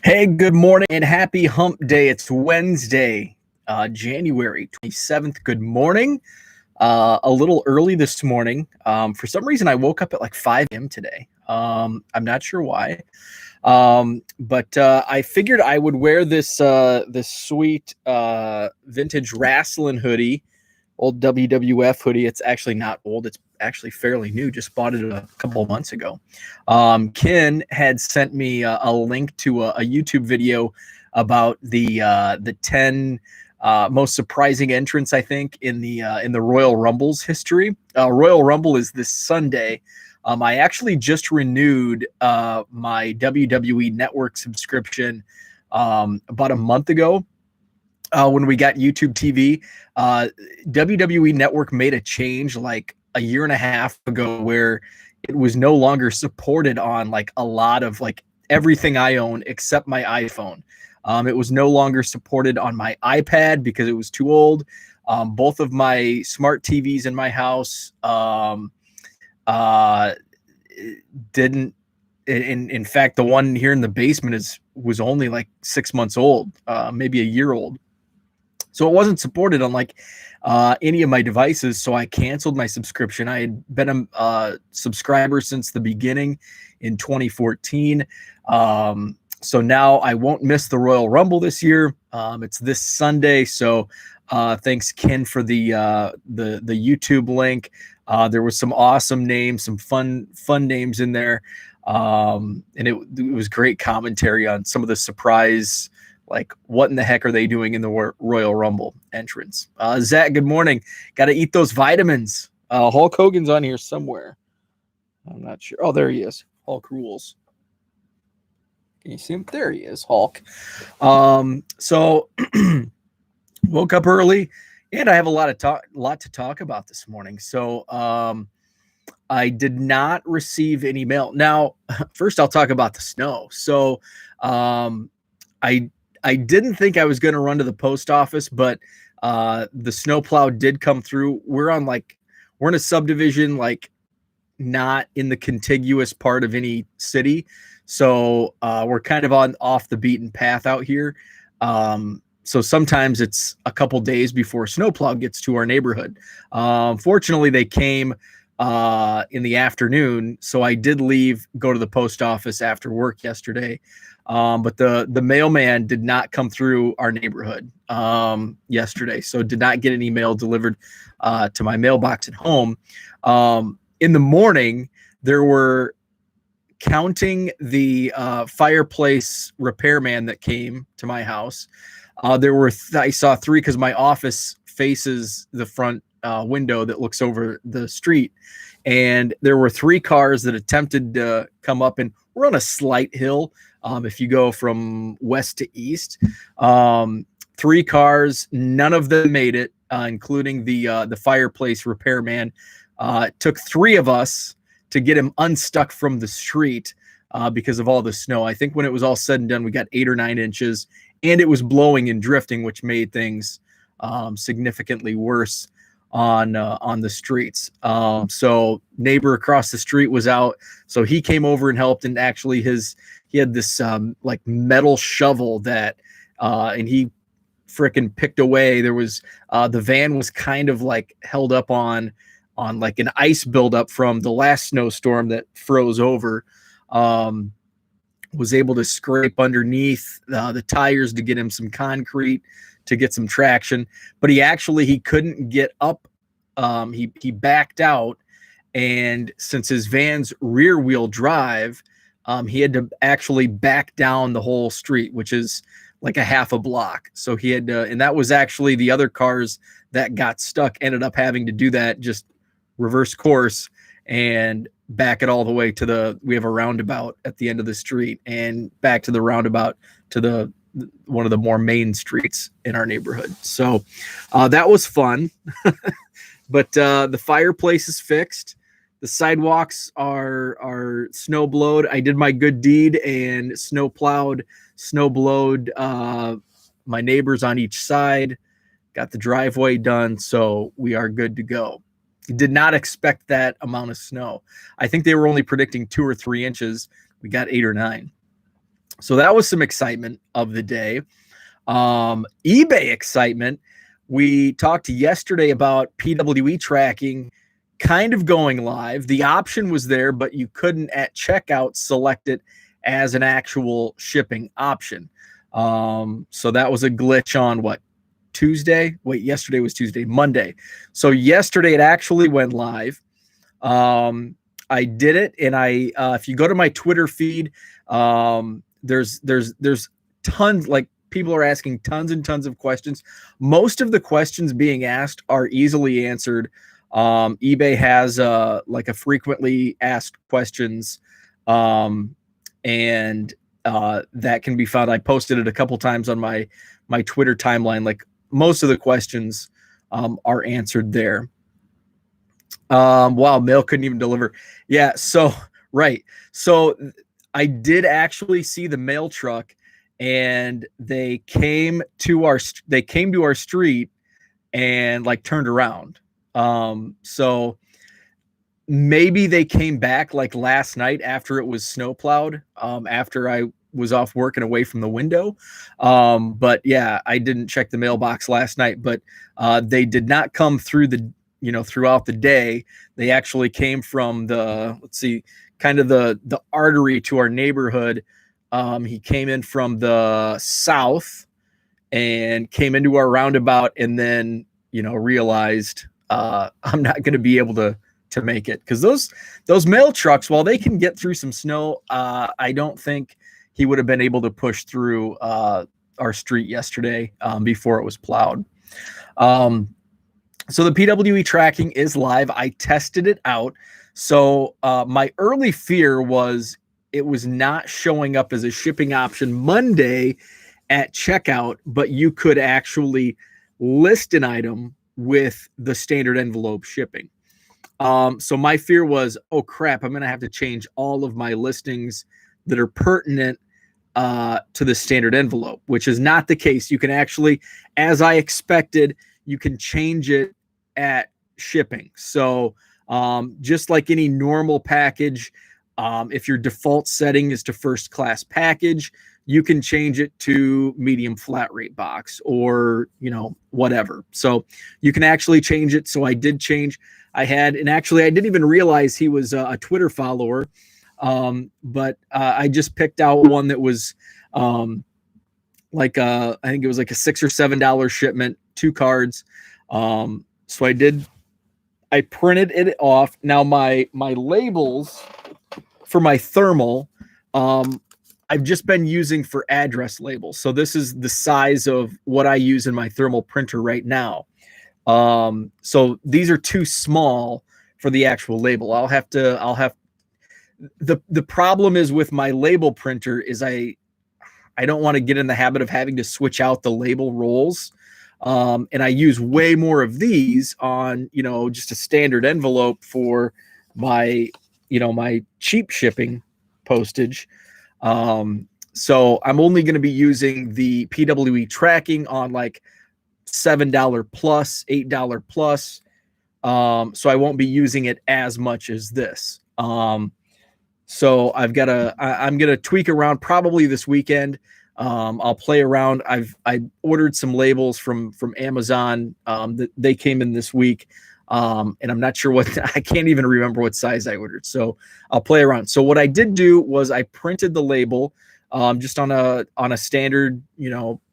Hey, good morning and happy hump day. It's Wednesday, January 27th. Good morning. A little early this morning. For some reason, I woke up at like 5 a.m. today. I'm not sure why. But I figured I would wear this sweet vintage wrestling hoodie, old WWF hoodie. It's actually not old. It's actually fairly new. Just bought it a couple of months ago. Ken had sent me a link to a YouTube video about the 10 most surprising entrants, I think, in the Royal Rumble's history. Royal Rumble is this Sunday. I actually just renewed my WWE Network subscription about a month ago. When we got YouTube TV, WWE Network made a change like a year and a half ago where it was no longer supported on like a lot of like everything I own except my iPhone. It was no longer supported on my iPad because it was too old. Both of my smart TVs in my house didn't. In fact, the one here in the basement was only like 6 months old, maybe a year old. So it wasn't supported on like any of my devices. So I canceled my subscription. I had been a subscriber since the beginning in 2014. So now I won't miss the Royal Rumble this year. It's this Sunday. So thanks, Ken, for the YouTube link. There was some awesome names, some fun names in there. And it was great commentary on some of the surprise, like what in the heck are they doing in the Royal Rumble entrance. Zach, good morning. Got to eat those vitamins. Hulk Hogan's on here somewhere. I'm not sure. Oh, there he is. Hulk rules. Can you see him? There he is, Hulk. So woke up early, and I have a lot to talk about this morning. So I did not receive any mail. Now, first I'll talk about the snow. So I didn't think I was going to run to the post office, but the snowplow did come through. We're in a subdivision, like not in the contiguous part of any city. So we're kind of off the beaten path out here. So sometimes it's a couple days before snowplow gets to our neighborhood. Fortunately, they came in the afternoon. So I did go to the post office after work yesterday. But the mailman did not come through our neighborhood yesterday, so did not get any mail delivered to my mailbox at home. In the morning, there were, counting the fireplace repairman that came to my house, I saw 3 because my office faces the front window that looks over the street, and there were 3 cars that attempted to come up, and we're on a slight hill. If you go from west to east, 3 cars, none of them made it, including the fireplace repairman. It took 3 of us to get him unstuck from the street because of all the snow. I think when it was all said and done, we got 8 or 9 inches, and it was blowing and drifting, which made things significantly worse on the streets. So neighbor across the street was out, so he came over and helped, and actually he had this like metal shovel that and he frickin' picked away. There was the van was kind of like held up on like an ice buildup from the last snowstorm that froze over. Was able to scrape underneath the tires to get him some concrete to get some traction, but he couldn't get up. He backed out, and since his van's rear wheel drive, he had to actually back down the whole street, which is like a half a block. So he had to, and that was actually the other cars that got stuck ended up having to do that, just reverse course and back it all the way to we have a roundabout at the end of the street, and back to the roundabout to one of the more main streets in our neighborhood. So that was fun. But the fireplace is fixed. The sidewalks are snow blowed. I did my good deed and snow blowed my neighbors on each side. Got the driveway done, so we are good to go. Did not expect that amount of snow. I think they were only predicting 2 or 3 inches. We got 8 or 9. So that was some excitement of the day. eBay excitement. We talked yesterday about PWE tracking kind of going live. The option was there, but you couldn't at checkout select it as an actual shipping option. So that was a glitch on what, Tuesday? Wait, yesterday was Tuesday, Monday. So yesterday it actually went live. I did it, and if you go to my Twitter feed, there's tons, like, people are asking tons and tons of questions. Most of the questions being asked are easily answered. eBay has like a frequently asked questions, and that can be found. I posted it a couple times on my Twitter timeline. Like, most of the questions are answered there. Wow, mail couldn't even deliver. Yeah, so right. So I did actually see the mail truck, and they came to our street and like turned around. So maybe they came back like last night after it was snowplowed, after I was off work and away from the window. But yeah, I didn't check the mailbox last night, but they did not come through throughout the day. They actually came from kind of the artery to our neighborhood. He came in from the south and came into our roundabout, and then realized I'm not going to be able to make it, because those mail trucks, while they can get through some snow, I don't think he would have been able to push through our street yesterday before it was plowed. So the PWE tracking is live. I tested it out. So my early fear was it was not showing up as a shipping option Monday at checkout, but you could actually list an item with the standard envelope shipping. So my fear was, oh crap, I'm going to have to change all of my listings that are pertinent to the standard envelope, which is not the case. You can actually, as I expected, you can change it at shipping. So just like any normal package, if your default setting is to first class package, you can change it to medium flat rate box, or whatever. So you can actually change it. So I did change. And actually I didn't even realize he was a Twitter follower. But I just picked out one that was I think it was like a $6 or $7 shipment, 2 cards. So I printed it off. Now my labels for my thermal, I've just been using for address labels. So this is the size of what I use in my thermal printer right now. So these are too small for the actual label. The problem is with my label printer is I don't want to get in the habit of having to switch out the label rolls. And I use way more of these on, just a standard envelope for my cheap shipping postage. So I'm only going to be using the PWE tracking on like $7 plus, $8 plus. So I won't be using it as much as this. So I'm going to tweak around probably this weekend. I'll play around. I ordered some labels from Amazon that they came in this week. And I'm not sure I can't even remember what size I ordered. So I'll play around. So what I did do was I printed the label just on a standard,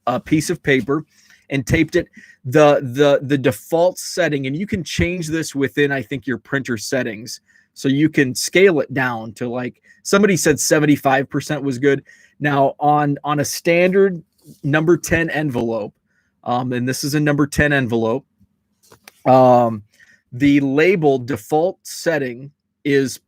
a piece of paper, and taped it. The default setting, and you can change this within, I think, your printer settings. So you can scale it down to, like, somebody said 75% was good. Now on a standard number 10 envelope, and this is a number 10 envelope, the label default setting is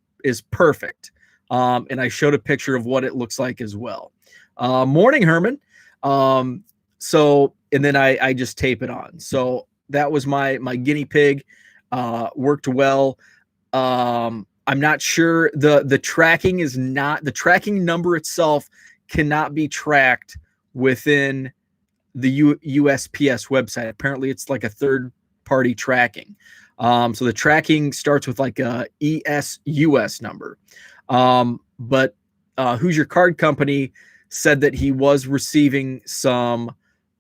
perfect. And I showed a picture of what it looks like as well. Morning, Herman. So, and then I just tape it on. So that was my guinea pig. Worked well. I'm not sure the tracking is not, the tracking number itself cannot be tracked within the USPS website. Apparently it's like a third party tracking. So the tracking starts with like a ESUS number. But Who's Your Card Company said that he was receiving some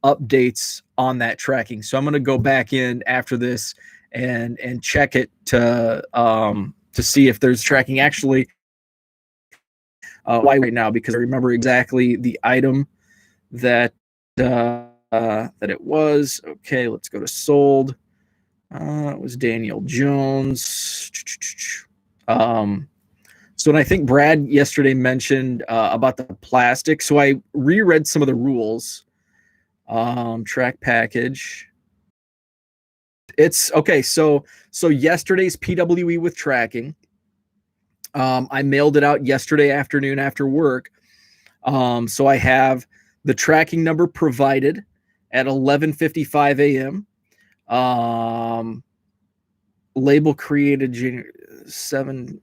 updates on that tracking. So I'm going to go back in after this and check it to see if there's tracking actually right now, because I remember exactly the item that that it was. Okay, let's go to sold. It was Daniel Jones. So, and I think Brad yesterday mentioned about the plastic. So I reread some of the rules. Track package. It's okay. So yesterday's PWE with tracking. I mailed it out yesterday afternoon after work. So I have the tracking number provided at 11:55 a.m. Label created January 7.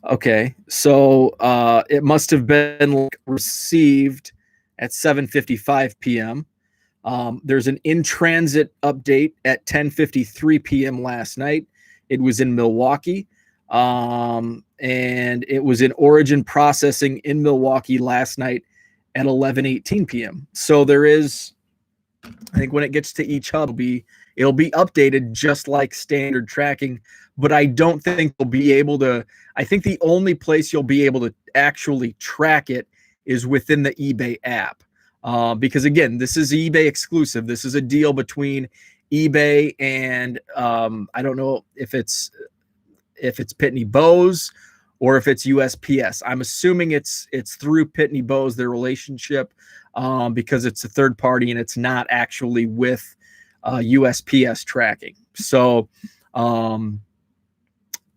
Okay, so it must have been received at 7:55 p.m. There's an in-transit update at 10:53 p.m. last night. It was in Milwaukee, and it was in origin processing in Milwaukee last night at 11:18 p.m. So there is, I think when it gets to each hub, it'll be updated just like standard tracking, but I don't think they'll be able to. I think the only place you'll be able to actually track it is within the eBay app. Because again, this is eBay exclusive. This is a deal between eBay and I don't know if it's Pitney Bowes or if it's USPS. I'm assuming it's through Pitney Bowes, their relationship, because it's a third party and it's not actually with USPS tracking. So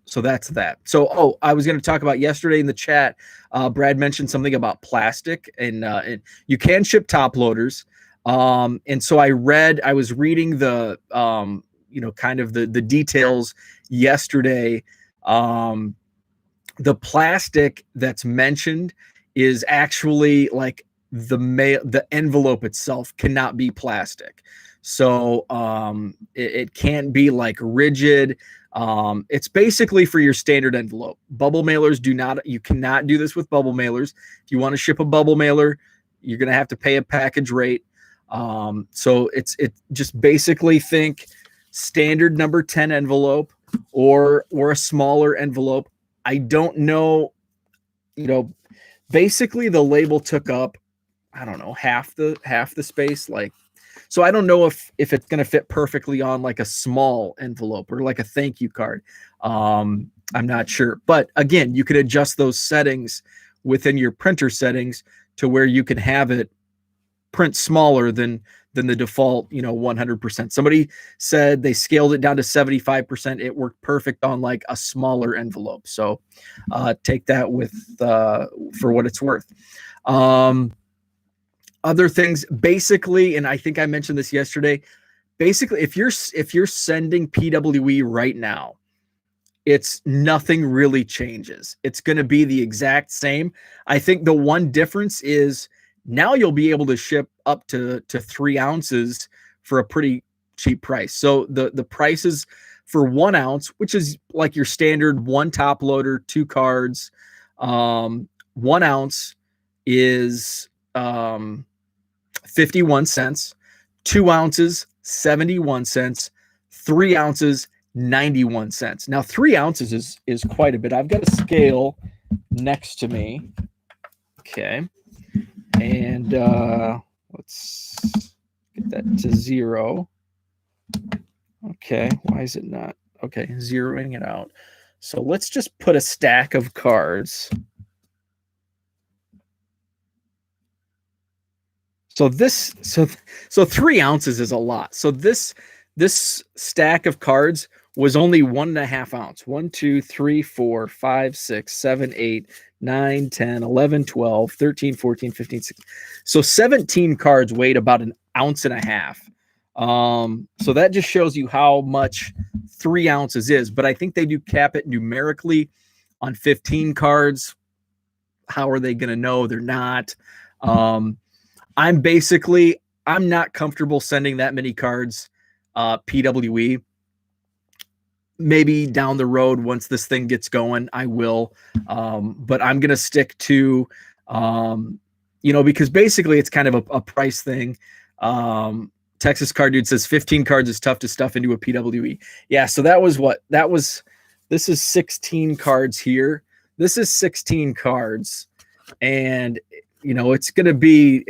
so that's that. So, I was going to talk about yesterday in the chat. Brad mentioned something about plastic, and you can ship top loaders. And so I was reading the, kind of the details yesterday. The plastic that's mentioned is actually like the envelope itself cannot be plastic. So it can't be like rigid. It's basically for your standard envelope. Bubble mailers you cannot do this with bubble mailers. If you want to ship a bubble mailer, you're going to have to pay a package rate. So it just basically think standard number 10 envelope or a smaller envelope. I don't know, basically the label took up, I don't know, half the space. So I don't know if it's going to fit perfectly on like a small envelope or like a thank you card. I'm not sure. But again, you could adjust those settings within your printer settings to where you can have it print smaller than the default, 100%. Somebody said they scaled it down to 75%. It worked perfect on like a smaller envelope. So take that with for what it's worth. Other things, basically, and I think I mentioned this yesterday, basically if you're sending PWE right now, it's nothing really changes. It's going to be the exact same. I think the one difference is now you'll be able to ship up to 3 ounces for a pretty cheap price. So the prices for 1 ounce, which is like your standard 1 top loader, 2 cards, 1 ounce is 51 cents, 2 ounces, 71 cents, 3 ounces, 91 cents. Now 3 ounces is quite a bit. I've got a scale next to me. Okay. And let's get that to 0. Okay. Why is it not? Okay. Zeroing it out. So let's just put a stack of cards. So 3 ounces is a lot. So this stack of cards was only 1.5 ounce. 1, 2, 3, 4, 5, 6, 7, 8, 9, 10, 11, 12, 13, 14, 15, 16. So 17 cards weighed about 1.5 ounces. So that just shows you how much 3 ounces is. But I think they do cap it numerically on 15 cards. How are they going to know? They're not. I'm not comfortable sending that many cards PWE. Maybe down the road, once this thing gets going, I will. But I'm going to stick to because basically it's kind of a price thing. Texas Card Dude says 15 cards is tough to stuff into a PWE. Yeah, so this is 16 cards here. This is 16 cards, and it's gonna be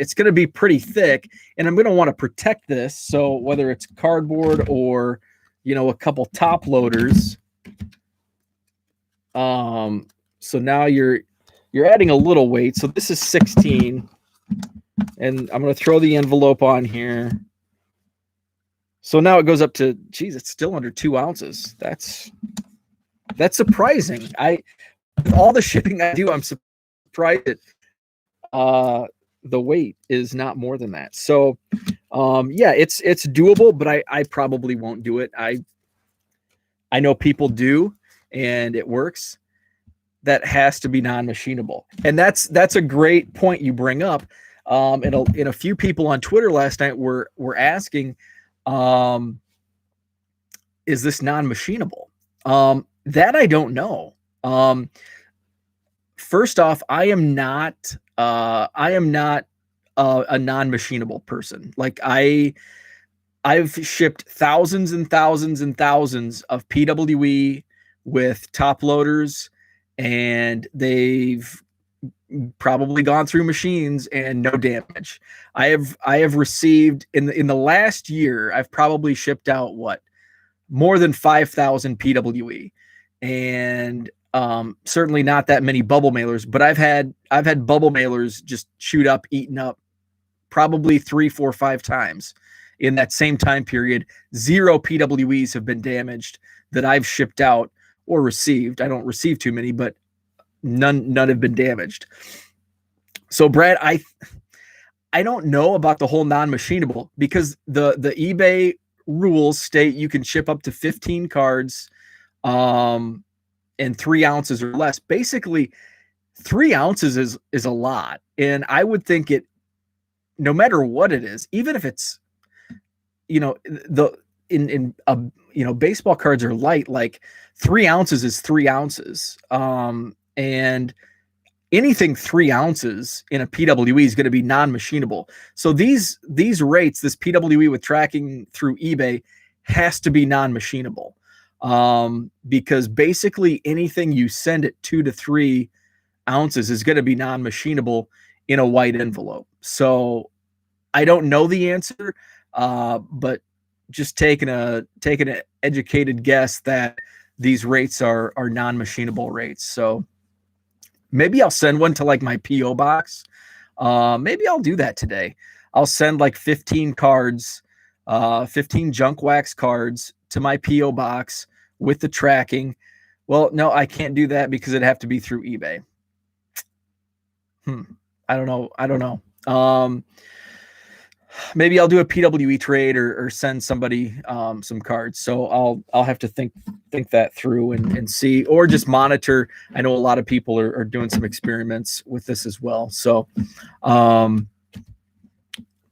pretty thick, and I'm gonna want to protect this. So whether it's cardboard or a couple top loaders. So now you're adding a little weight. So this is 16, and I'm gonna throw the envelope on here. So now it goes up to, geez, it's still under 2 ounces. That's surprising. With all the shipping I do, I'm surprised that the weight is not more than that. So yeah, it's doable, but I probably won't do it. I know people do, and it works. That has to be non-machinable, and that's a great point you bring up. And a few people on Twitter last night were asking, is this non-machinable? That I don't know. First off, I am not a non-machinable person. Like I've shipped thousands and thousands and thousands of PWE with top loaders, and they've probably gone through machines and no damage. I have received in the last year, I've probably shipped out more than 5,000 PWE, and certainly not that many bubble mailers, but I've had bubble mailers just chewed up, eaten up probably 3, 4, 5 times in that same time period. 0 PWEs have been damaged that I've shipped out or received. I don't receive too many, but none have been damaged. So Brad, I don't know about the whole non-machinable, because the eBay rules state you can ship up to 15 cards and 3 ounces or less. Basically 3 ounces is a lot, and I would think it, no matter what it is, even if it's baseball cards are light, like 3 ounces is 3 ounces, and anything 3 ounces in a PWE is going to be non-machinable. So these rates, this PWE with tracking through eBay, has to be non-machinable, because basically anything you send at 2 to 3 ounces is going to be non-machinable in a white envelope. So I don't know the answer, but just taking an educated guess that these rates are non-machinable rates. So maybe I'll send one to like my PO box. Maybe I'll do that today. I'll send like 15 cards, 15 junk wax cards to my PO box with the tracking. Well, no, I can't do that because it'd have to be through eBay. I don't know. Maybe I'll do a PWE trade or send somebody some cards. So I'll have to think that through and see, or just monitor. I know a lot of people are doing some experiments with this as well. So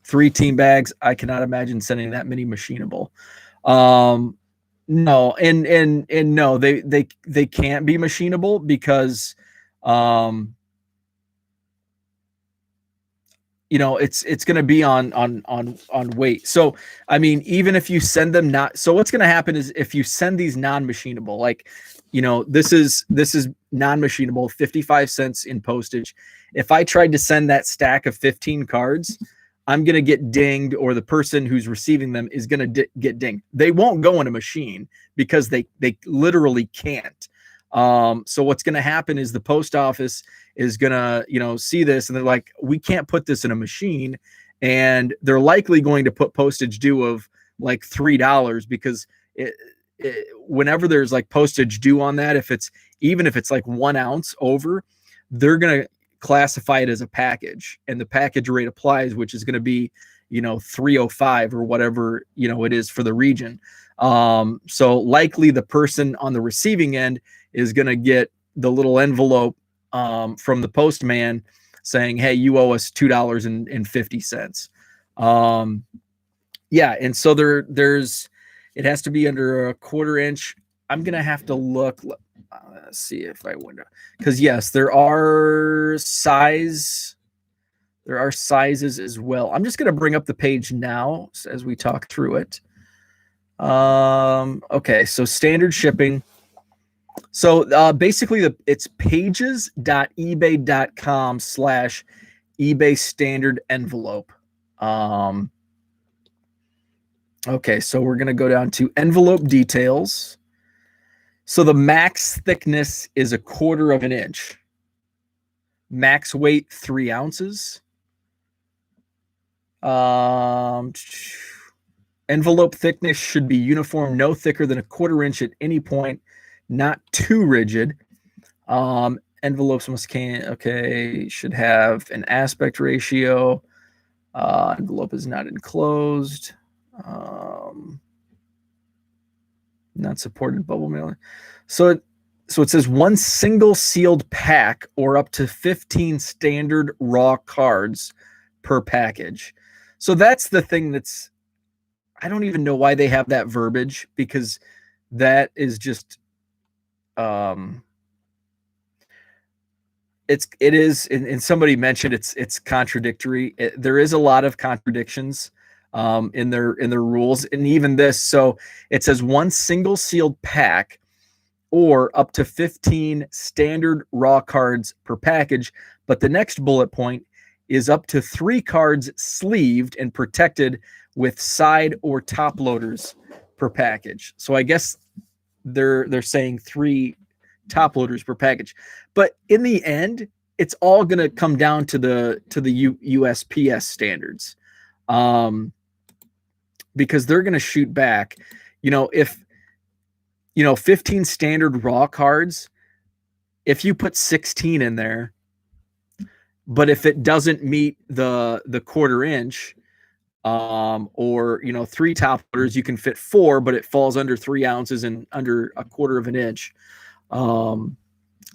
3 team bags, I cannot imagine sending that many machinable. No, and no, they can't be machinable because it's going to be on weight. So, I mean, even if you send them not, so what's going to happen is if you send these non-machinable, like, this is non-machinable, 55 cents in postage. If I tried to send that stack of 15 cards, I'm going to get dinged, or the person who's receiving them is going to get dinged. They won't go in a machine because they literally can't. So what's going to happen is the post office is going to, see this, and they're like, we can't put this in a machine. And they're likely going to put postage due of like $3, because whenever there's like postage due on that, even if it's like 1 ounce over, they're going to classify it as a package, and the package rate applies, which is going to be, $3.05 or whatever, it is for the region. So likely the person on the receiving end is going to get the little envelope from the postman saying, hey, you owe us $2.50. Yeah. And so there's, it has to be under a 1/4 inch. I'm going to have to look, see if I wonder, because yes, there are There are sizes as well. I'm just going to bring up the page now as we talk through it. Okay, so standard shipping. So basically, it's pages.ebay.com/eBay standard envelope. Okay, so we're going to go down to envelope details. So the max thickness is 1/4 inch. Max weight 3 ounces. Envelope thickness should be uniform, no thicker than 1/4 inch at any point, not too rigid. Envelopes should have an aspect ratio. Envelope is not enclosed. Not supported bubble mailing. So it says 1 single sealed pack or up to 15 standard raw cards per package. So that's the thing that's, I don't even know why they have that verbiage, because that is just it is, and somebody mentioned it's contradictory. There is a lot of contradictions in their rules, and even this. So it says 1 single sealed pack or up to 15 standard raw cards per package, but the next bullet point is up to 3 cards sleeved and protected with side or top loaders per package. So I guess they're saying 3 top loaders per package, but in the end, it's all going to come down to the USPS standards, because they're going to shoot back. If 15 standard raw cards, if you put 16 in there, but if it doesn't meet the 1/4 inch, or 3 top loaders, you can fit 4, but it falls under 3 ounces and under 1/4 inch.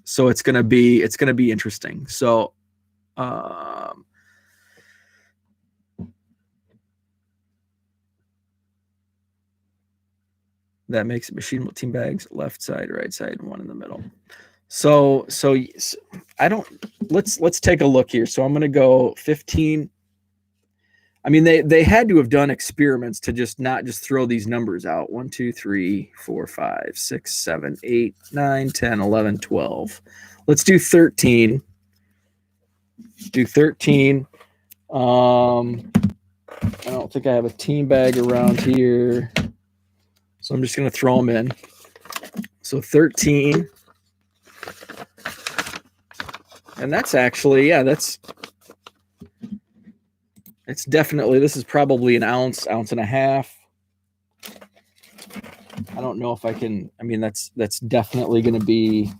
So it's gonna be interesting. So that makes it machine team bags, left side, right side, 1 in the middle. So I don't, let's take a look here. So I'm gonna go 15. I mean, they had to have done experiments to not just throw these numbers out. 1, 2, 3, 4, 5, 6, 7, 8, 9, 10, 11, 12. Let's do 13. Do 13. I don't think I have a team bag around here, so I'm just going to throw them in. So 13. And that's actually, it's definitely, this is probably an ounce and a half. I don't know if I can, I mean, that's definitely going to be,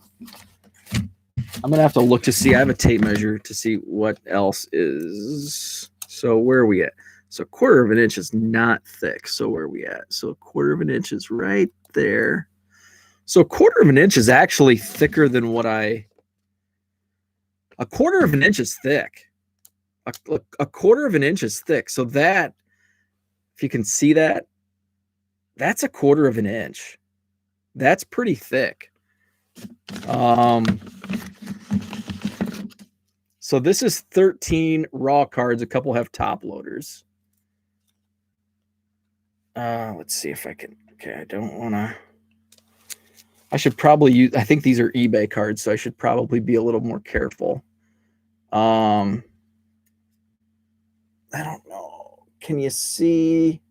I'm going to have to look to see. I have a tape measure to see what else is. So where are we at? So 1/4 inch is not thick. So where are we at? So 1/4 inch is right there. So 1/4 inch is actually thicker than what a 1/4 inch is thick. A 1/4 inch is thick. So that, if you can see that, that's a 1/4 inch. That's pretty thick. So this is 13 raw cards. A couple have top loaders. Let's see if I can. Okay, I don't want to. I should probably use. I think these are eBay cards, so I should probably be a little more careful. I don't know. Can you see?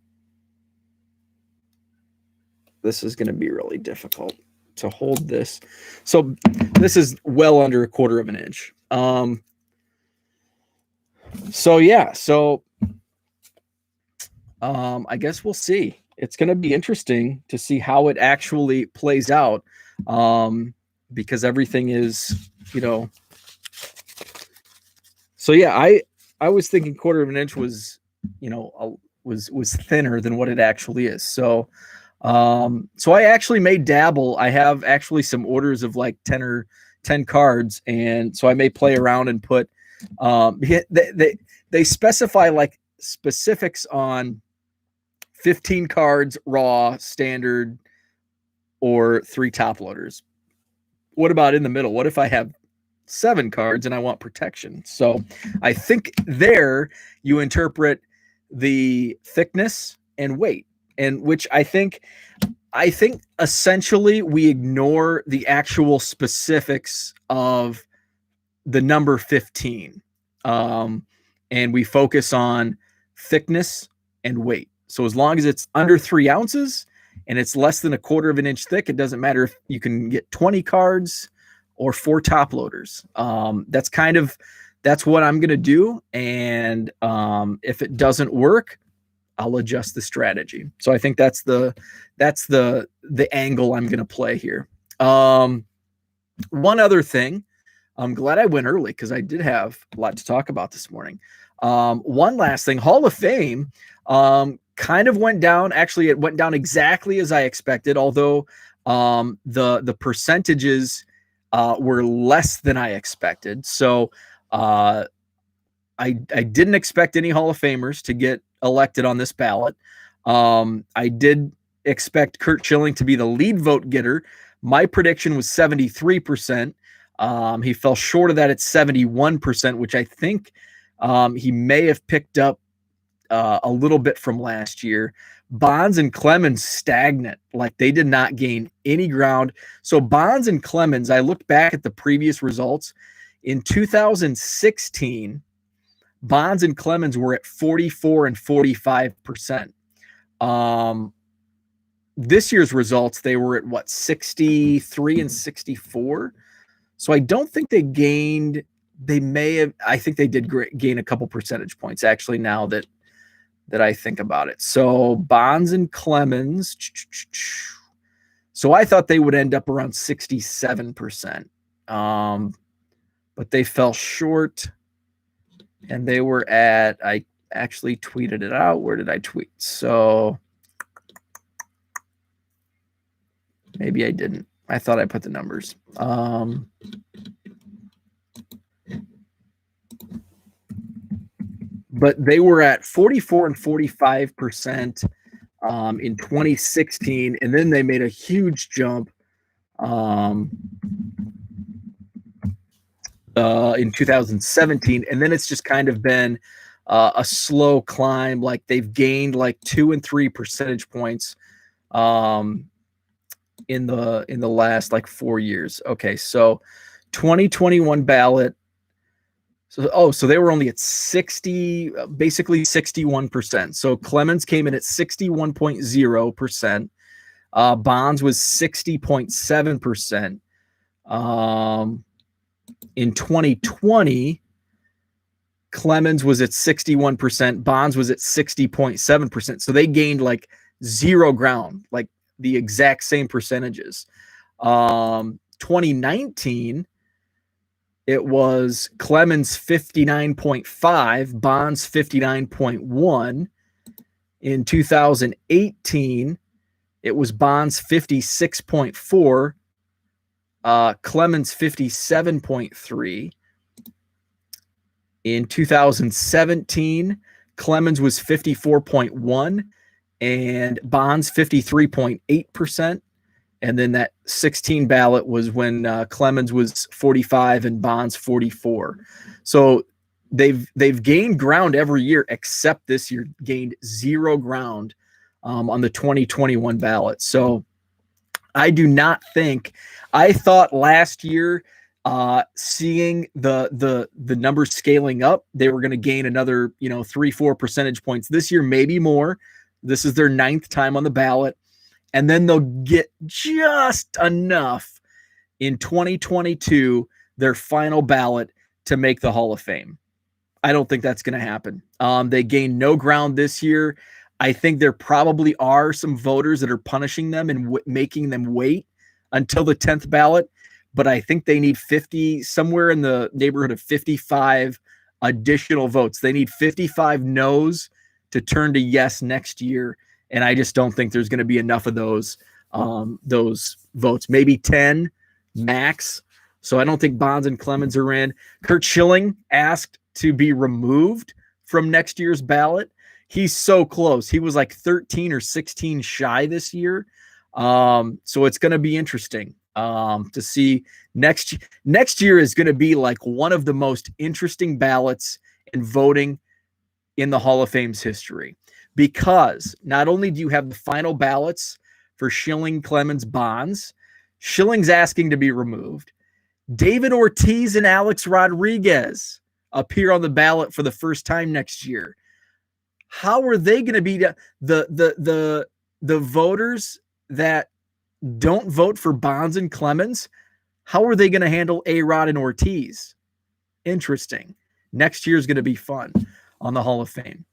This is going to be really difficult to hold this. So this is well under 1/4 inch. So yeah, I guess we'll see. It's going to be interesting to see how it actually plays out, because everything is, So yeah, I was thinking 1/4 inch was, was thinner than what it actually is. So I actually may dabble. I have actually some orders of like 10 cards, and so I may play around and put. They specify like specifics on 15 cards raw, standard, or 3 top loaders. What about in the middle? What if I have 7 cards and I want protection. So I think there you interpret the thickness and weight, and which I think essentially we ignore the actual specifics of the number 15. And we focus on thickness and weight. So as long as it's under 3 ounces and it's less than a quarter of an inch thick, it doesn't matter if you can get 20 cards or 4 top loaders. That's what I'm going to do. And if it doesn't work, I'll adjust the strategy. So I think that's the angle I'm going to play here. One other thing, I'm glad I went early because I did have a lot to talk about this morning. One last thing, Hall of Fame kind of went down. Actually, it went down exactly as I expected, although the percentages were less than I expected. So I didn't expect any Hall of Famers to get elected on this ballot. I did expect Curt Schilling to be the lead vote getter. My prediction was 73%. He fell short of that at 71%, which I think he may have picked up a little bit from last year. Bonds and Clemens stagnant, like they did not gain any ground. So Bonds and Clemens, I looked back at the previous results. In 2016, Bonds and Clemens were at 44 and 45%. This year's results, they were at what, 63 and 64? So I don't think they gained. They may have. I think they did gain a couple percentage points, actually, now that I think about it. So Bonds and Clemens. So I thought they would end up around 67%. But they fell short. And they were at, I actually tweeted it out. Where did I tweet? So maybe I didn't. I thought I put the numbers. But they were at 44 and 45% in 2016. And then they made a huge jump in 2017, and then it's just kind of been a slow climb. Like they've gained like 2 and 3 percentage points in the last like 4 years. Okay, so 2021 ballot. So they were only at 60, basically 61%. So Clemens came in at 61.0%. Bonds was 60.7%. In 2020, Clemens was at 61%, Bonds was at 60.7%. So they gained like 0 ground, like the exact same percentages. 2019, it was Clemens 59.5, Bonds 59.1. In 2018, it was Bonds 56.4, Clemens 57.3. In 2017, Clemens was 54.1 and Bonds 53.8%. And then that 16 ballot was when Clemens was 45 and Bonds 44. So they've gained ground every year except this year, gained 0 ground on the 2021 ballot. So I do not think. I thought last year, seeing the numbers scaling up, they were going to gain another 3-4 percentage points this year, maybe more. This is their 9th time on the ballot, and then they'll get just enough in 2022, their final ballot, to make the Hall of Fame. I don't think that's going to happen. They gained no ground this year. I think there probably are some voters that are punishing them and making them wait until the 10th ballot. But I think they need 50, somewhere in the neighborhood of 55 additional votes. They need 55 no's to turn to yes next year. And I just don't think there's going to be enough of those votes. Maybe 10 max. So I don't think Bonds and Clemens are in. Curt Schilling asked to be removed from next year's ballot. He's so close. He was like 13 or 16 shy this year. So it's going to be interesting. to see next year is going to be like one of the most interesting ballots in voting in the Hall of Fame's history, because not only do you have the final ballots for Schilling, Clemens, Bonds, Schilling's asking to be removed. David Ortiz and Alex Rodriguez appear on the ballot for the first time next year. How are they going to be the voters that don't vote for Bonds and Clemens? How are they going to handle A-Rod and Ortiz? Interesting. Next year is going to be fun on the Hall of Fame.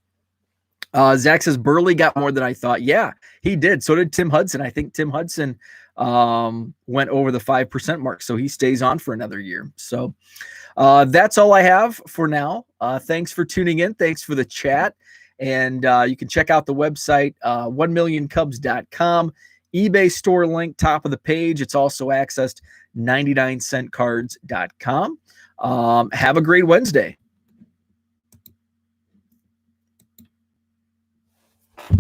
Zach says Burley got more than I thought. Yeah, he did. So did Tim Hudson. I think Tim Hudson went over the 5% mark, so he stays on for another year. So that's all I have for now. Thanks for tuning in. Thanks for the chat. And you can check out the website, 1millioncubs.com. eBay store link, top of the page. It's also accessed 99centcards.com. Have a great Wednesday.